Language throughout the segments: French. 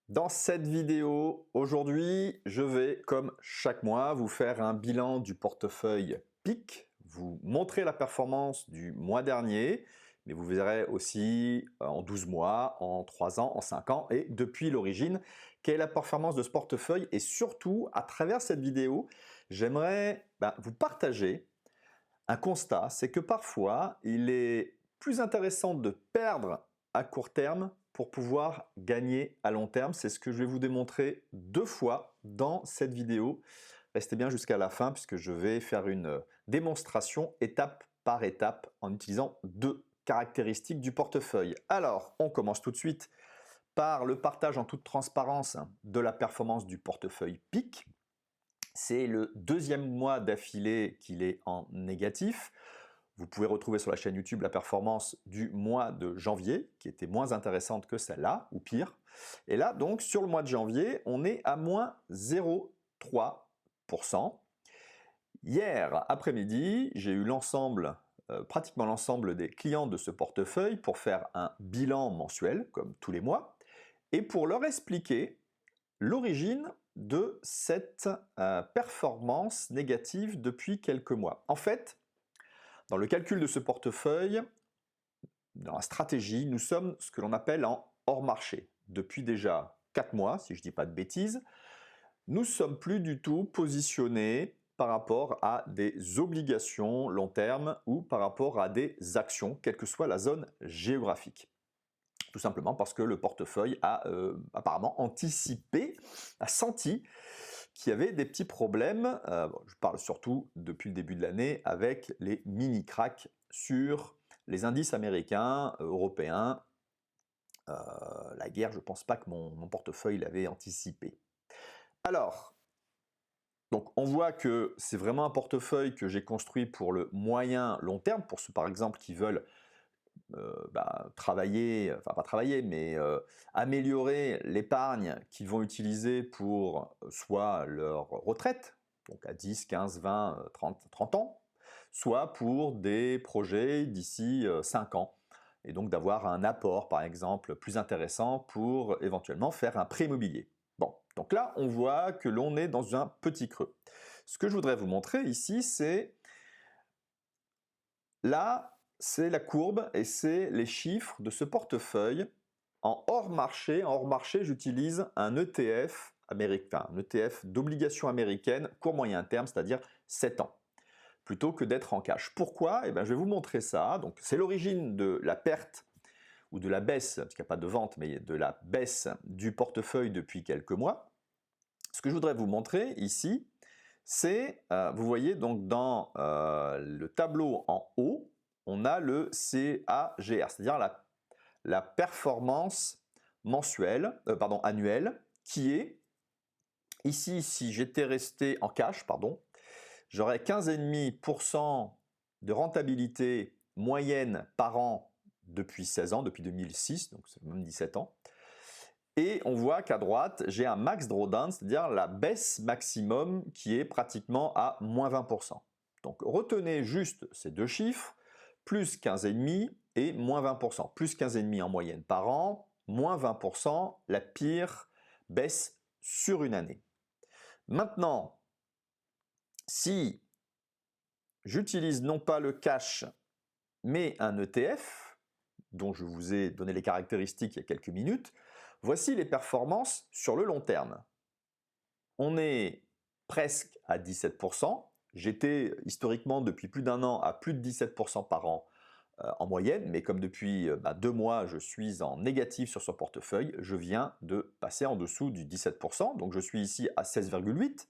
Dans cette vidéo, aujourd'hui, je vais, comme chaque mois, vous faire un bilan du portefeuille PIC, vous montrer la performance du mois dernier, mais vous verrez aussi en 12 mois, en 3 ans, en 5 ans et depuis l'origine, quelle est la performance de ce portefeuille. Et surtout, à travers cette vidéo, j'aimerais vous partager un constat, c'est que parfois, il est plus intéressant de perdre à court terme pour pouvoir gagner à long terme. C'est ce que je vais vous démontrer 2 fois dans cette vidéo. Restez bien jusqu'à la fin puisque je vais faire une démonstration étape par étape en utilisant 2 caractéristiques du portefeuille. Alors, on commence tout de suite par le partage en toute transparence de la performance du portefeuille PIC. C'est le 2e mois d'affilée qu'il est en négatif. Vous pouvez retrouver sur la chaîne YouTube la performance du mois de janvier, qui était moins intéressante que celle-là, ou pire. Et là, donc, sur le mois de janvier, on est à moins 0,3%. Hier après-midi, j'ai eu pratiquement l'ensemble des clients de ce portefeuille pour faire un bilan mensuel, comme tous les mois, et pour leur expliquer l'origine de cette performance négative depuis quelques mois. En fait, dans le calcul de ce portefeuille, dans la stratégie, nous sommes ce que l'on appelle en hors marché. Depuis déjà 4 mois, si je ne dis pas de bêtises, nous ne sommes plus du tout positionnés par rapport à des obligations long terme ou par rapport à des actions, quelle que soit la zone géographique. Tout simplement parce que le portefeuille a apparemment anticipé, a senti qu'il y avait des petits problèmes, je parle surtout depuis le début de l'année, avec les mini-cracks sur les indices américains, européens. La guerre, je ne pense pas que mon portefeuille l'avait anticipé. Alors, donc on voit que c'est vraiment un portefeuille que j'ai construit pour le moyen long terme, pour ceux par exemple qui veulent travailler, enfin pas travailler, mais améliorer l'épargne qu'ils vont utiliser pour soit leur retraite, donc à 10, 15, 20, 30 ans, soit pour des projets d'ici 5 ans. Et donc d'avoir un apport, par exemple, plus intéressant pour éventuellement faire un prêt immobilier. Bon, donc là, on voit que l'on est dans un petit creux. Ce que je voudrais vous montrer ici, c'est là, c'est la courbe et c'est les chiffres de ce portefeuille en hors marché. En hors marché, j'utilise un ETF américain, un ETF d'obligations américaines court moyen terme, c'est-à-dire 7 ans, plutôt que d'être en cash. Pourquoi? Je vais vous montrer ça. Donc, c'est l'origine de la perte ou de la baisse, parce qu'il n'y a pas de vente, mais de la baisse du portefeuille depuis quelques mois. Ce que je voudrais vous montrer ici, c'est, vous voyez donc dans le tableau en haut, on a le CAGR, c'est-à-dire la performance annuelle, qui est, ici, si j'étais resté en cash, j'aurais 15,5% de rentabilité moyenne par an depuis 16 ans, depuis 2006, donc c'est même 17 ans. Et on voit qu'à droite, j'ai un max drawdown, c'est-à-dire la baisse maximum qui est pratiquement à moins 20%. Donc retenez juste ces deux chiffres, plus 15,5 et moins 20%. Plus 15,5 en moyenne par an, moins 20%, la pire baisse sur une année. Maintenant, si j'utilise non pas le cash, mais un ETF, dont je vous ai donné les caractéristiques il y a quelques minutes, voici les performances sur le long terme. On est presque à 17%. J'étais historiquement depuis plus d'1 an à plus de 17% par an en moyenne, mais comme depuis 2 mois je suis en négatif sur ce portefeuille, je viens de passer en dessous du 17%, donc je suis ici à 16,8%.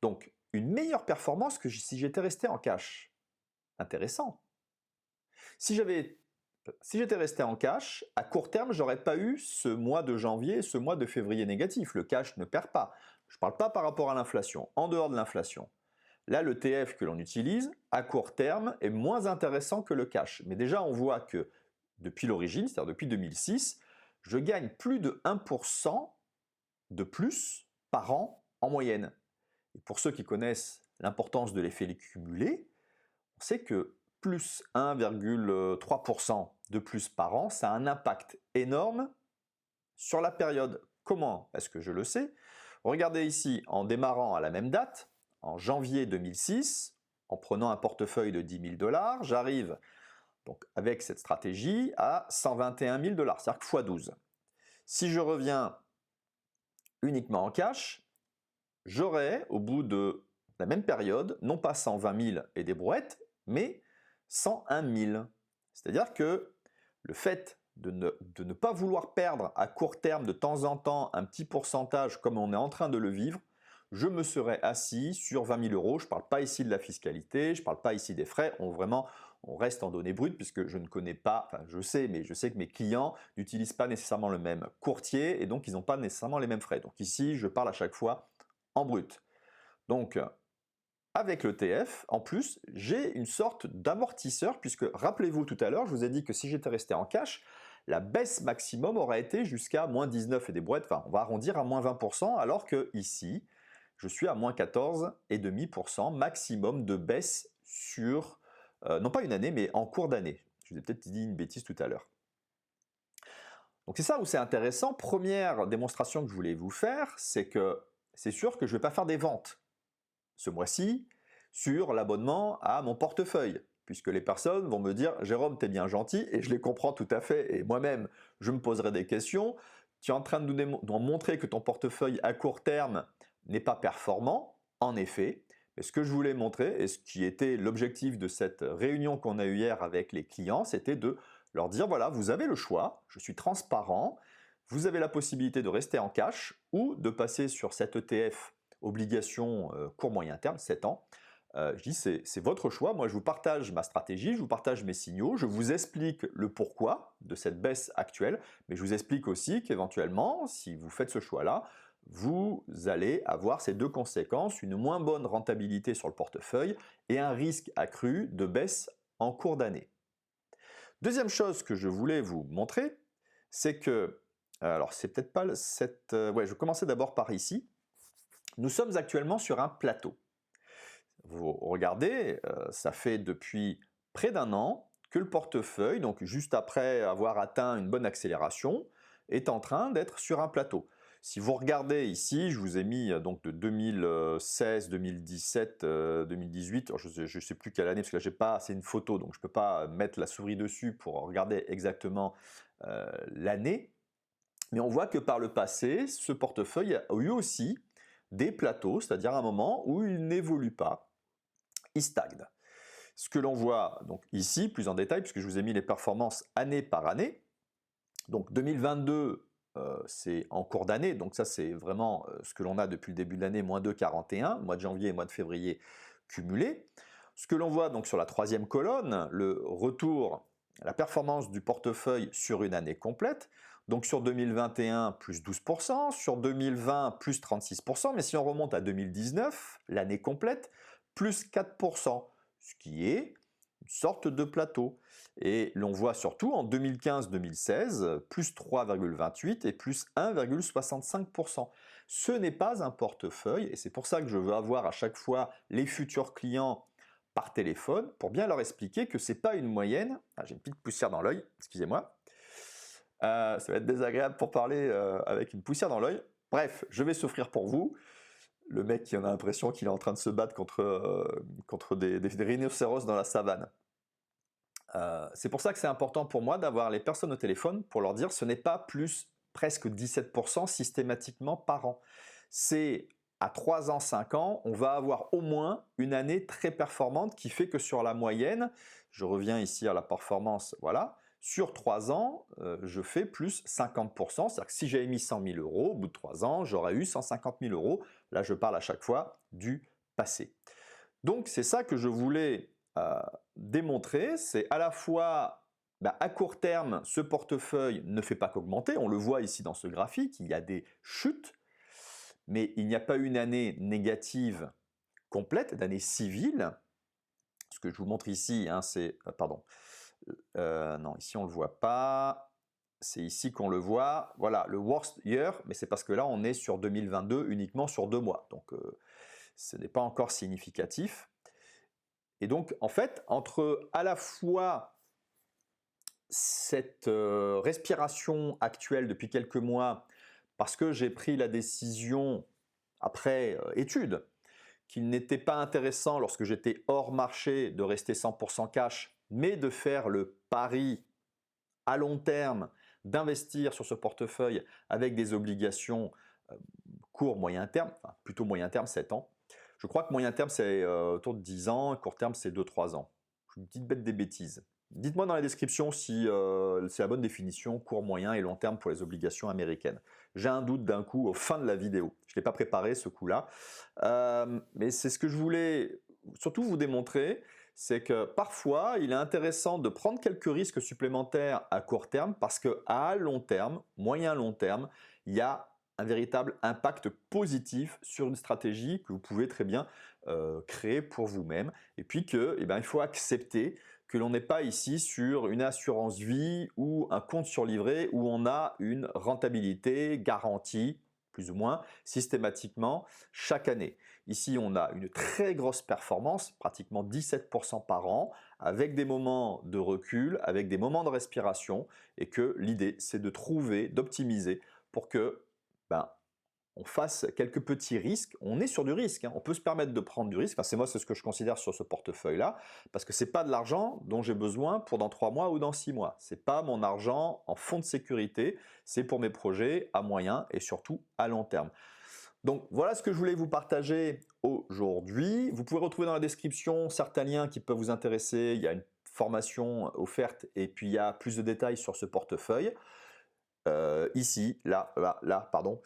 Donc une meilleure performance que si j'étais resté en cash. Intéressant. Si j'étais resté en cash, à court terme, j'aurais pas eu ce mois de janvier et ce mois de février négatif. Le cash ne perd pas. Je ne parle pas par rapport à l'inflation, en dehors de l'inflation. Là, le TF que l'on utilise, à court terme, est moins intéressant que le cash. Mais déjà, on voit que depuis l'origine, c'est-à-dire depuis 2006, je gagne plus de 1% de plus par an en moyenne. Et pour ceux qui connaissent l'importance de l'effet cumulé, on sait que plus 1,3% de plus par an, ça a un impact énorme sur la période Comment est-ce que je le sais? Regardez ici, en démarrant à la même date, en janvier 2006, en prenant un portefeuille de 10 000 $, j'arrive donc avec cette stratégie à 121 000 $, c'est-à-dire que x12. Si je reviens uniquement en cash, j'aurai au bout de la même période, non pas 120 000 et des brouettes, mais 101 000. C'est-à-dire que le fait de ne pas vouloir perdre à court terme de temps en temps un petit pourcentage comme on est en train de le vivre, je me serais assis sur 20 000 €. Je ne parle pas ici de la fiscalité, je ne parle pas ici des frais, on reste en données brutes puisque je ne connais pas, enfin je sais, mais je sais que mes clients n'utilisent pas nécessairement le même courtier et donc ils n'ont pas nécessairement les mêmes frais. Donc ici, je parle à chaque fois en brut. Donc, avec l'ETF, en plus, j'ai une sorte d'amortisseur puisque, rappelez-vous tout à l'heure, je vous ai dit que si j'étais resté en cash, la baisse maximum aurait été jusqu'à moins 19 et des brouettes, enfin on va arrondir à moins 20%, alors que ici, je suis à moins 14,5% maximum de baisse sur, non pas une année, mais en cours d'année. Je vous ai peut-être dit une bêtise tout à l'heure. Donc c'est ça où c'est intéressant. Première démonstration que je voulais vous faire, c'est que c'est sûr que je ne vais pas faire des ventes ce mois-ci sur l'abonnement à mon portefeuille, puisque les personnes vont me dire « Jérôme, t'es bien gentil » et je les comprends tout à fait, et moi-même, je me poserai des questions. Tu es en train de nous montrer que ton portefeuille à court terme n'est pas performant, en effet, mais ce que je voulais montrer, et ce qui était l'objectif de cette réunion qu'on a eue hier avec les clients, c'était de leur dire « Voilà, vous avez le choix, je suis transparent, vous avez la possibilité de rester en cash ou de passer sur cet ETF obligation court moyen terme, 7 ans. Je dis c'est votre choix, moi je vous partage ma stratégie, je vous partage mes signaux, je vous explique le pourquoi de cette baisse actuelle, mais je vous explique aussi qu'éventuellement, si vous faites ce choix-là, vous allez avoir ces deux conséquences, une moins bonne rentabilité sur le portefeuille et un risque accru de baisse en cours d'année. Deuxième chose que je voulais vous montrer, c'est que, alors c'est peut-être pas cette... ouais, je vais commencer d'abord par ici. Nous sommes actuellement sur un plateau. Vous regardez, ça fait depuis près d'un an que le portefeuille, donc juste après avoir atteint une bonne accélération, est en train d'être sur un plateau. Si vous regardez ici, je vous ai mis donc de 2016, 2017, 2018, je ne sais plus quelle année, parce que là j'ai pas, c'est une photo, donc je ne peux pas mettre la souris dessus pour regarder exactement l'année. Mais on voit que par le passé, ce portefeuille a eu aussi des plateaux, c'est-à-dire un moment où il n'évolue pas, il stagne. Ce que l'on voit donc ici, plus en détail, puisque je vous ai mis les performances année par année. Donc 2022, c'est en cours d'année, donc ça c'est vraiment ce que l'on a depuis le début de l'année, moins 2,41, mois de janvier et mois de février cumulés. Ce que l'on voit donc sur la troisième colonne, le retour, la performance du portefeuille sur une année complète. Donc sur 2021, plus 12%, sur 2020, plus 36%, mais si on remonte à 2019, l'année complète, plus 4%, ce qui est une sorte de plateau. Et l'on voit surtout en 2015-2016, plus 3,28 et plus 1,65%. Ce n'est pas un portefeuille, et c'est pour ça que je veux avoir à chaque fois les futurs clients par téléphone, pour bien leur expliquer que ce n'est pas une moyenne. Ah, j'ai une petite poussière dans l'œil, excusez-moi. Ça va être désagréable pour parler avec une poussière dans l'œil. Bref, je vais souffrir pour vous. Le mec qui en a l'impression qu'il est en train de se battre contre des rhinocéros dans la savane. C'est pour ça que c'est important pour moi d'avoir les personnes au téléphone pour leur dire ce n'est pas plus presque 17% systématiquement par an. C'est à 3 ans, 5 ans, on va avoir au moins une année très performante qui fait que sur la moyenne, je reviens ici à la performance, voilà, sur 3 ans, je fais plus 50%, c'est-à-dire que si j'avais mis 100 000 €, au bout de 3 ans, j'aurais eu 150 000 €. Là, je parle à chaque fois du passé. Donc, c'est ça que je voulais démontrer, c'est à la fois à court terme, ce portefeuille ne fait pas qu'augmenter, on le voit ici dans ce graphique, il y a des chutes, mais il n'y a pas une année négative complète, d'année civile. Ce que je vous montre ici, hein, c'est, pardon, non, ici on ne le voit pas, c'est ici qu'on le voit, voilà, le worst year, mais c'est parce que là on est sur 2022 uniquement sur 2 mois, donc ce n'est pas encore significatif. Et donc, en fait, entre à la fois cette respiration actuelle depuis quelques mois parce que j'ai pris la décision, après étude, qu'il n'était pas intéressant lorsque j'étais hors marché de rester 100% cash, mais de faire le pari à long terme, d'investir sur ce portefeuille avec des obligations court, moyen terme, enfin plutôt moyen terme, 7 ans. Je crois que moyen terme, c'est autour de 10 ans, court terme, c'est 2-3 ans. Je suis une petite bête des bêtises. Dites-moi dans la description si c'est la bonne définition, court, moyen et long terme pour les obligations américaines. J'ai un doute d'un coup au fin de la vidéo. Je ne l'ai pas préparé ce coup-là. Mais c'est ce que je voulais surtout vous démontrer, c'est que parfois, il est intéressant de prendre quelques risques supplémentaires à court terme parce qu'à long terme, moyen-long terme, il y a un véritable impact positif sur une stratégie que vous pouvez très bien créer pour vous-même. Et puis que, il faut accepter que l'on n'est pas ici sur une assurance vie ou un compte surlivré où on a une rentabilité garantie, plus ou moins, systématiquement chaque année. Ici, on a une très grosse performance, pratiquement 17% par an, avec des moments de recul, avec des moments de respiration, et que l'idée, c'est de trouver, d'optimiser pour que on fasse quelques petits risques. On est sur du risque, hein. On peut se permettre de prendre du risque. Enfin, c'est ce que je considère sur ce portefeuille-là, parce que ce n'est pas de l'argent dont j'ai besoin pour dans 3 mois ou dans 6 mois. Ce n'est pas mon argent en fonds de sécurité, c'est pour mes projets à moyen et surtout à long terme. Donc voilà ce que je voulais vous partager aujourd'hui. Vous pouvez retrouver dans la description certains liens qui peuvent vous intéresser. Il y a une formation offerte et puis il y a plus de détails sur ce portefeuille. Ici, pardon,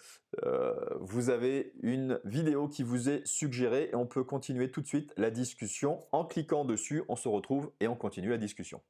vous avez une vidéo qui vous est suggérée et on peut continuer tout de suite la discussion. En cliquant dessus, on se retrouve et on continue la discussion.